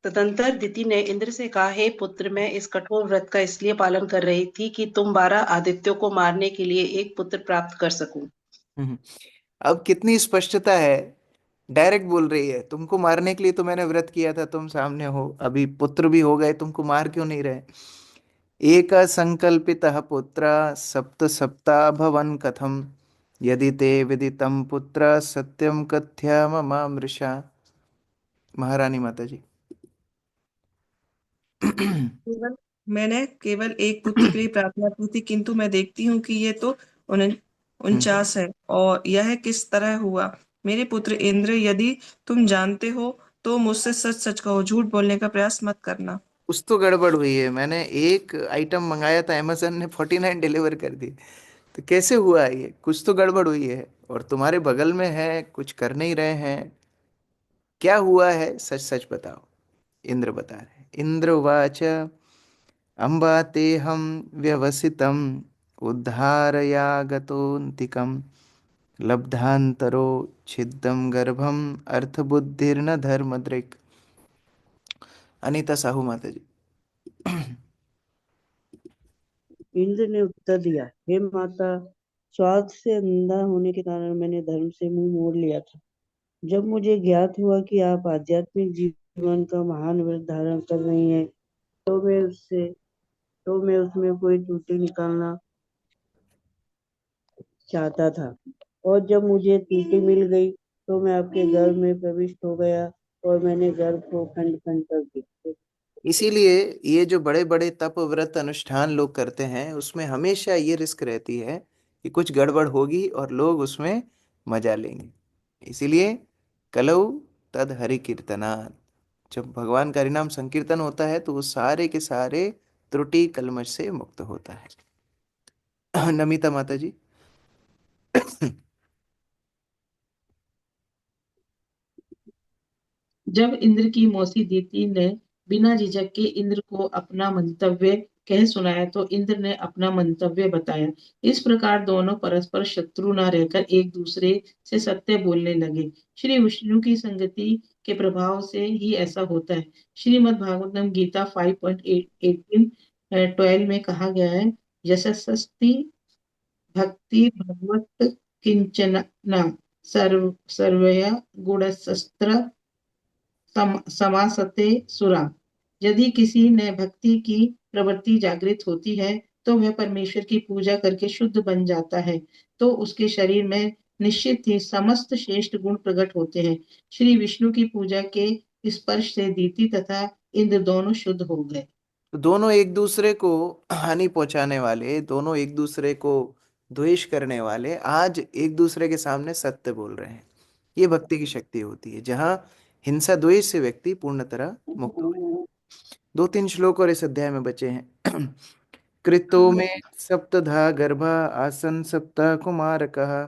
तदंतर दिति ने इंद्र से कहा, हे पुत्र, मैं इस कठोर व्रत का इसलिए पालन कर रही थी कि तुम 12 आदित्यों को मारने के लिए एक पुत्र प्राप्त कर सकूं। अब कितनी स्पष्टता है, डायरेक्ट बोल रही है, तुमको मारने के लिए तो मैंने व्रत किया था, तुम सामने हो, अभी पुत्र भी हो गए, तुमको मार क्यों नहीं रहे। एक संकल्पितः पुत्र सप्त सप्ता भवन कथम यदि ते विदितं पुत्र सत्यम कथ्य ममामृषा। महारानी माता जी। मैंने केवल एक पुत्र के लिए प्रार्थना की थी, किंतु मैं देखती हूँ कि ये तो 49 है, और यह किस तरह हुआ। मेरे पुत्र इंद्र, यदि तुम जानते हो तो मुझसे सच सच कहो, झूठ बोलने का प्रयास मत करना। कुछ तो गड़बड़ हुई है, मैंने एक आइटम मंगाया था, अमेजन ने 49 डिलीवर कर दी, तो कैसे हुआ ये, कुछ तो गड़बड़ हुई है, और तुम्हारे बगल में है, कुछ कर नहीं रहे हैं, क्या हुआ है, सच सच बताओ। इंद्र बता रहे, इंद्र उवाच अम्बा तेहं व्यवसितम् उद्धारयागतोऽन्तिकम् लब्धान्तरो छिद्दं गर्भम अर्थबुद्धिर्न धर्मदृक्। अनीता साहू माता जी। इंद्र ने उत्तर दिया, हे माता, स्वार्थ से अंधा होने के कारण मैंने धर्म से मुंह मोड़ लिया था। जब मुझे ज्ञात हुआ कि आप आध्यात्मिक जीवन का महान व्रत धारण कर रही हैं, तो मैं उसमें कोई त्रुटि निकालना चाहता था, और जब मुझे त्रुटि मिल गई तो मैं आपके गर्भ में प्रविष्ट हो गया, और मैंने गर्भ को खंड खंड कर दिया। इसीलिए ये जो बड़े बड़े तप व्रत अनुष्ठान लोग करते हैं, उसमें हमेशा ये रिस्क रहती है कि कुछ गड़बड़ होगी और लोग उसमें मजा लेंगे। इसीलिए कलौ तद हरि कीर्तना, जब भगवान का हरिनाम संकीर्तन होता है तो वो सारे के सारे त्रुटि कलमश से मुक्त होता है। नमिता माता जी। जब इंद्र की मौसी दीति ने बिना झिझक के इंद्र को अपना मंतव्य कह सुनाया, तो इंद्र ने अपना मंतव्य बताया। इस प्रकार दोनों परस्पर शत्रु न रहकर एक दूसरे से सत्य बोलने लगे। श्री विष्णु की संगति के प्रभाव से ही ऐसा होता है। श्रीमद् भागवतम गीता 5.18-12 में कहा गया है, यशस्ति भक्ति भगवत किंचन सर्वया गुणशस्त्र समासते सुरा। यदि किसी ने भक्ति की प्रवृत्ति जागृत होती है तो वह परमेश्वर की पूजा करके शुद्ध बन जाता है, तो उसके शरीर में निश्चित ही समस्त श्रेष्ठ गुण प्रकट होते हैं। श्री विष्णु की पूजा के स्पर्श से दीति तथा इंद्र दोनों शुद्ध हो गए। तो दोनों एक दूसरे को हानि पहुंचाने वाले, दोनों एक दूसरे को द्वेष करने वाले, आज एक दूसरे के सामने सत्य बोल रहे हैं। ये भक्ति की शक्ति होती है, जहां हिंसा द्वेष से व्यक्ति पूर्ण तरह मुक्त हो जाए। 2-3 श्लोक और इस अध्याय में बचे हैं। कृतो में सप्तधा गर्भा आसन सप्त कुमारकः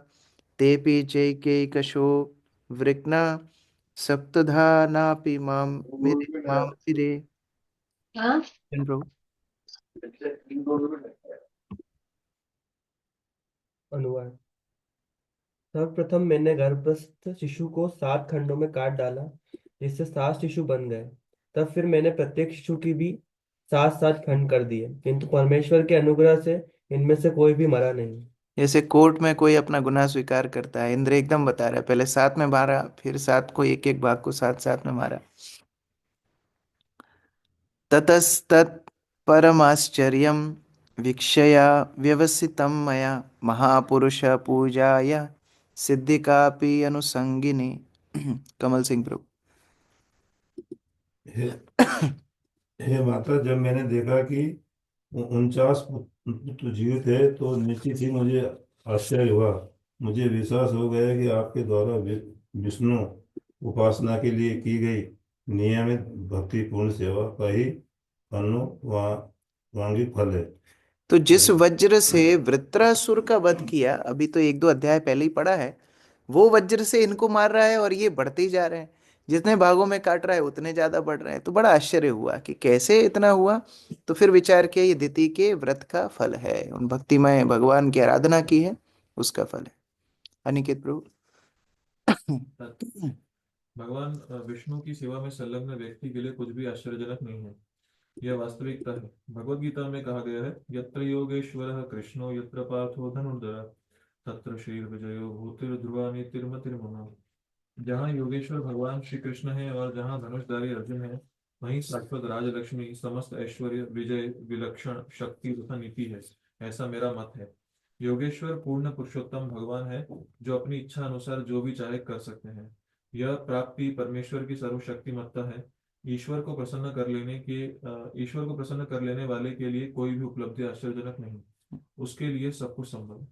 तेपि चैकैकशो वृक्ना सप्तधा नापि माम मेरे माम फिरे। प्रभु। अनुवाद। सर्वप्रथम मैंने गर्भस्थ शिशु को 7 खंडों में काट डाला, जिससे 7 शिशु बन गए। तब फिर मैंने प्रत्येक शिशु की भी 7-7 खंड कर दिए, किंतु परमेश्वर के अनुग्रह से इनमें से कोई भी मरा नहीं। जैसे कोर्ट में कोई अपना गुनाह स्वीकार करता है, इंद्र एकदम बता रहा है, पहले 7 में मारा, फिर 7 को एक एक भाग को 7-7 में मारा। ततस्तत् परमाश्चर्यं वीक्षया व्यवसितं मया महापुरुष पूजाय सिद्धिकापि अनुसंगिनी। कमल सिंह प्रभु। हे हे माता, जब मैंने देखा कि 49 पुत्र जीवित है तो निश्चित ही मुझे आश्चर्य हुआ। मुझे विश्वास हो गया कि आपके द्वारा विष्णु उपासना के लिए की गई नियमित भक्तिपूर्ण सेवा का ही अनुवांगिक फल है। तो जिस वज्र से वृत्रासुर का वध किया, अभी तो 1-2 अध्याय पहले ही पढ़ा है, वो वज्र से इनको मार रहा है और ये बढ़ते ही जा रहे हैं। जितने भागों में काट रहा है उतने ज्यादा बढ़ रहे हैं। तो बड़ा आश्चर्य हुआ कि कैसे इतना हुआ। तो फिर विचार किया, ये दिति के व्रत का फल है, उन भक्तिमय भगवान की आराधना की है, उसका फल है। अनिकेत प्रभु। भगवान विष्णु की सेवा में संलग्न व्यक्ति के लिए कुछ भी आश्चर्यजनक नहीं है, यह वास्तविकता है। भगवद गीता में कहा गया है, यत्र योगेश्वरः कृष्णो यत्र पार्थो धनुर्धरः तत्र श्रीर्विजयो भूतिर्ध्रुवा नीतिर्मतिर्मम। जहाँ योगेश्वर भगवान श्री कृष्ण है और जहाँ धनुषधारी अर्जुन है, वहीं शाश्वत राजलक्ष्मी, समस्त ऐश्वर्य, विजय, विलक्षण शक्ति तथा नीति है, ऐसा मेरा मत है। योगेश्वर पूर्ण पुरुषोत्तम भगवान है, जो अपनी इच्छा अनुसार जो भी चाहे कर सकते हैं। यह प्राप्ति परमेश्वर की सर्वशक्तिमत्ता है। ईश्वर को प्रसन्न कर लेने वाले के लिए कोई भी उपलब्धि आश्चर्यजनक नहीं, उसके लिए सब कुछ संभव है।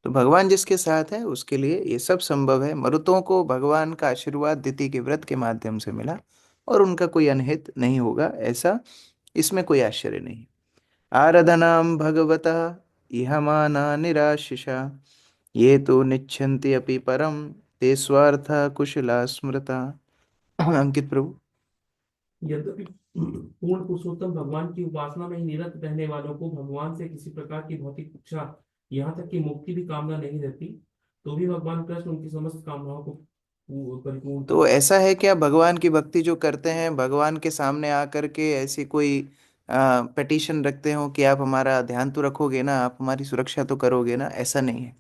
तो भगवान जिसके साथ है उसके लिए ये सब संभव है। मरुतों को भगवान का आशीर्वाद दिति के व्रत के माध्यम से मिला और उनका कोई अनहित नहीं होगा, ऐसा इसमें कोई आश्चर्य नहीं। आराधनाम भगवतः इहमाना निराशिषा ये तो निच्छन्ति अपि परम ते स्वार्थ कुशला स्मृता। अंकित प्रभु। यद्यपि पूर्ण पुरुषोत्तम भगवान की उपासना में ही निरत रहने वालों को भगवान से किसी प्रकार की भौतिक इच्छा, यहाँ तक कि मुक्ति भी कामना नहीं रहती, तो भी भगवान कृष्ण उनकी समस्त कामनाओं को परिपूर्ण। तो ऐसा है क्या, भगवान की भक्ति जो करते हैं, भगवान के सामने आकर के ऐसी कोई पिटीशन रखते हो कि आप हमारा ध्यान तो रखोगे ना, आप हमारी सुरक्षा तो करोगे ना? ऐसा नहीं है।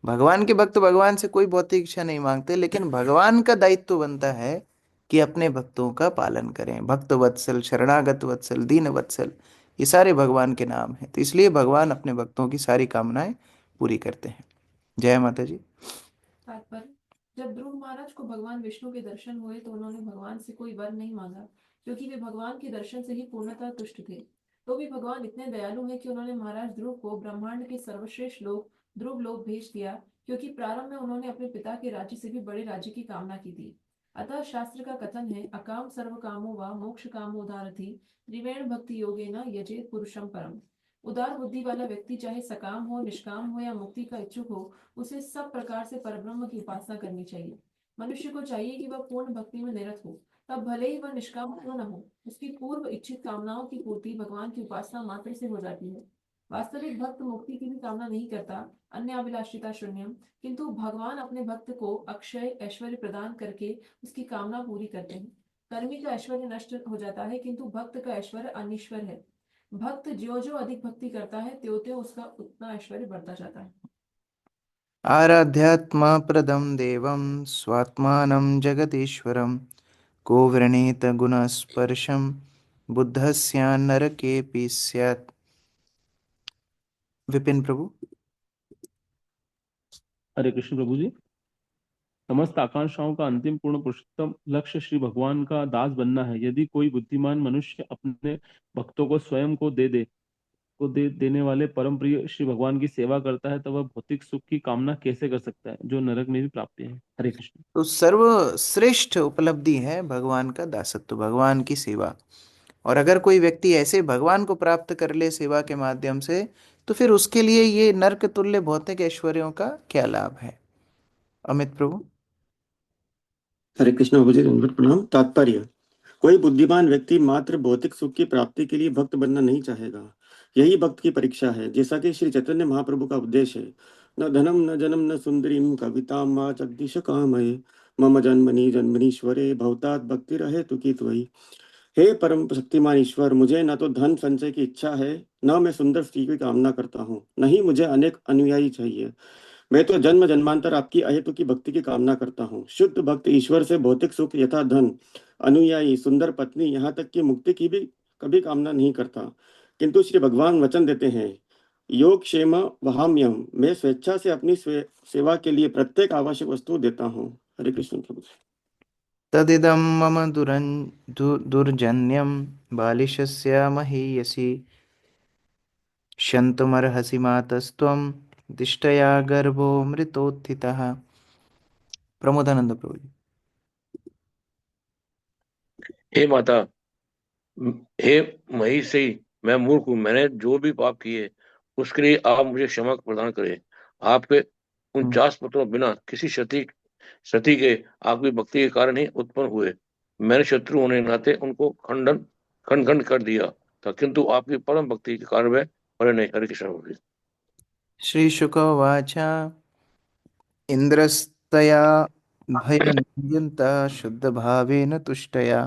भगवान के भक्त भगवान से कोई भौतिक इच्छा नहीं मांगते, लेकिन भगवान का दायित्व बनता है कि अपने भक्तों का पालन करें। भक्त वत्सल, शरणागत वत्सल, दीन वत्सल, ये सारे भगवान के नाम हैं। तो इसलिए भगवान अपने भक्तों की सारी कामनाएं पूरी करते हैं। जय माता जी। तात्पर्य, जब ध्रुव महाराज को भगवान विष्णु के दर्शन हुए तो उन्होंने भगवान से कोई वर नहीं मांगा, क्योंकि वे भगवान के दर्शन से ही पूर्णतः तुष्ट थे। तो भी भगवान इतने दयालु हैं कि उन्होंने महाराज ध्रुव को ब्रह्मांड के सर्वश्रेष्ठ लोक ध्रुव लोक भेज दिया, क्योंकि प्रारंभ में उन्होंने अपने पिता के राज्य से भी बड़े राज्य की कामना की थी। अतः शास्त्र का कथन है, अकाम सर्व कामो वा मोक्ष कामो उदारथि त्रिवेण भक्ति योगेन यजेत पुरुषम परम। उदार बुद्धि वाला व्यक्ति चाहे सकाम हो, निष्काम हो या मुक्ति का इच्छुक हो, उसे सब प्रकार से परब्रह्म की उपासना करनी चाहिए। मनुष्य को चाहिए कि वह पूर्ण भक्ति में निरत हो, तब भले ही वह निष्काम क्यों न हो, उसकी पूर्व इच्छित कामनाओं की पूर्ति भगवान की उपासना मात्र से हो जाती है। वास्तविक भक्त मुक्ति की भी कामना नहीं करता, अन्य अभिलाषिता शून्यम, किंतु भगवान अपने भक्त को अक्षय ऐश्वर्य प्रदान करके उसकी कामना पूरी करते हैं। कर्मी का ऐश्वर्य नष्ट हो जाता है, किंतु भक्त का ऐश्वर्य अनिश्वर है। भक्त ज्यो जो अधिक भक्ति करता है, त्यों त्यों उसका उतना ऐश्वर्य बढ़ता जाता है। आराध्यात्मा प्रदम देवं स्वात्मानं जगदीश्वरं को वृणीत गुणस्पर्शं बुद्धस्या नरकेऽपि स्यात्। विपिन प्रभु। हरे कृष्ण प्रभु जी। समस्त आकांक्षाओं का अंतिम पूर्ण पुरुषोत्तम लक्ष्य श्री भगवान का दास बनना है। यदि कोई बुद्धिमान मनुष्य अपने भक्तों को स्वयं को देने वाले परम प्रिय श्री भगवान की सेवा करता है, तो वह भौतिक सुख की कामना कैसे कर सकता है, जो नरक में भी प्राप्ति है। हरे कृष्ण। तो सर्वश्रेष्ठ उपलब्धि है भगवान का दासत्व, भगवान की सेवा। और अगर कोई व्यक्ति ऐसे भगवान को प्राप्त कर ले सेवा के माध्यम से, तो फिर उसके लिए ये नरक तुल्य भौतिक ऐश्वर्यों का क्या लाभ है? अमित प्रभु। हरे कृष्ण प्रभु जी, दंडवत प्रणाम। तात्पर्य: कोई बुद्धिमान व्यक्ति मात्र भौतिक सुख की प्राप्ति के लिए भक्त बनना नहीं चाहेगा। यही भक्त की परीक्षा है, जैसा कि श्री चैतन्य महाप्रभु का उपदेश है। न धनम न जनम न सुंदरीम कविताम वा जगदीश कामये मम जन्मनि जन्मनीश्वरे भवतात् भक्ति रहे तुकी त्वयि। हे परम शक्तिमान ईश्वर, मुझे न तो धन संचय की इच्छा है, न मैं सुंदर स्त्री की कामना करता हूँ, नहीं मुझे अनेक अनुयायी चाहिए। मैं तो जन्म जन्मांतर आपकी अहेतु की भक्ति की कामना करता हूँ। शुद्ध भक्त ईश्वर से भौतिक सुख यथा धन, अनुयायी, सुंदर पत्नी, यहाँ तक कि मुक्ति की भी कभी कामना नहीं करता। किंतु श्री भगवान वचन देते हैं, योग क्षेम वहाम्यम, मैं स्वेच्छा से अपनी सेवा के लिए प्रत्येक आवश्यक वस्तु देता हूँ। हरे कृष्ण प्रभु। तदिदं मम दुर्जन्यं बालिशस्य महीयसी शन्तुमर्हसि मातस्त्वं दिष्टया गर्भो मृतोत्थितः। प्रमोदानंद प्रभु जी। हे माता, हे महिषी, मैं मूर्ख हूँ। मैंने जो भी पाप किए उसके लिए आप मुझे क्षमा प्रदान करें। आपके 49 पुत्रों बिना किसी सती के आपकी भक्ति के कारण ही उत्पन्न हुए। मैंने शत्रु होने के नाते उनको खंड खंड कर दिया था, किंतु आपकी परम भक्ति के कारण वह मरे नहीं। हरे कृष्ण प्रभु। श्री शुक उवाच इंद्रस्तया भयन्यन्ता शुद्धभावेन तुष्टया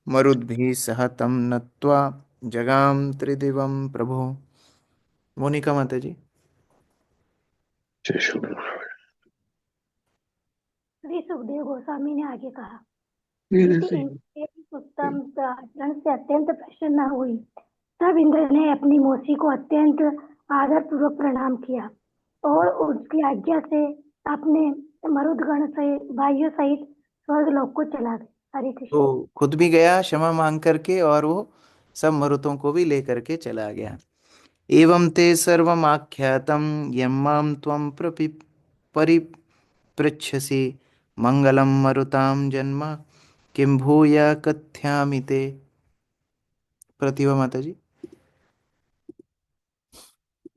मरुद्भिः सह तं नत्वा जगाम त्रिदिवं प्रभो। मोनिका माता जी। जय श्री श्री सुखदेव गोस्वामी ने आगे कहा, कृष्ण। रीति इंद्र के इस उत्तम आचरण से अत्यंत प्रसन्न हुई। तब इंद्र ने अपनी मौसी को अत्यंत आदर पूर्वक प्रणाम किया और उसकी आज्ञा से अपने मरुदगण से भाइयों सहित स्वर्ग लोक को चला गए। हरे कृष्ण। तो खुद भी गया क्षमा मांग करके, और वो सब मरुतों को भी लेकर के चला गया। एवं ते सर्वमाख्यातं यम्मां त्वं परिपृच्छसि मंगलम मरुतां जन्म किं भूय कथ्यामि ते। प्रतिभा माता जी।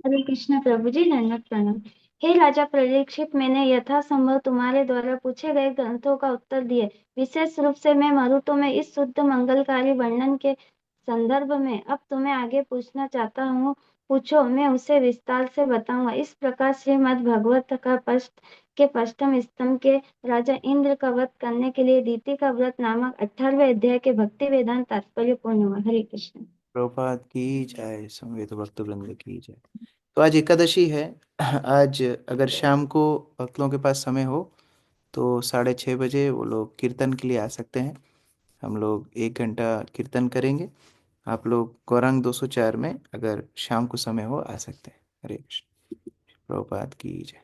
हरे कृष्ण प्रभु जी, दंडवत प्रणाम। हे राजा परीक्षित, मैंने यथासंभव तुम्हारे द्वारा पूछे गए ग्रंथों का उत्तर दिए। विशेष रूप से मैं मरुतों में इस शुद्ध मंगलकारी वर्णन के संदर्भ में अब तुम्हें आगे पूछना चाहता हूँ। पूछो, मैं उसे विस्तार से बताऊंगा। इस प्रकार श्रीमद् भागवत का पष्टम स्तंभ के राजा इंद्र का वध करने के लिए दीति का व्रत नामक 18वें अध्याय के भक्ति वेदांत तात्पर्य पूर्ण हुआ। हरे कृष्ण। प्रभुपाद की जय, समवेत भक्त वृंद की जय। तो आज एकादशी है। आज अगर शाम को भक्तों के पास समय हो तो 6:30 बजे वो लोग कीर्तन के लिए आ सकते हैं। हम लोग 1 घंटा कीर्तन करेंगे। आप लोग गौरांग 204 में अगर शाम को समय हो आ सकते हैं। हरे कृष्ण। प्रभुपाद की जय।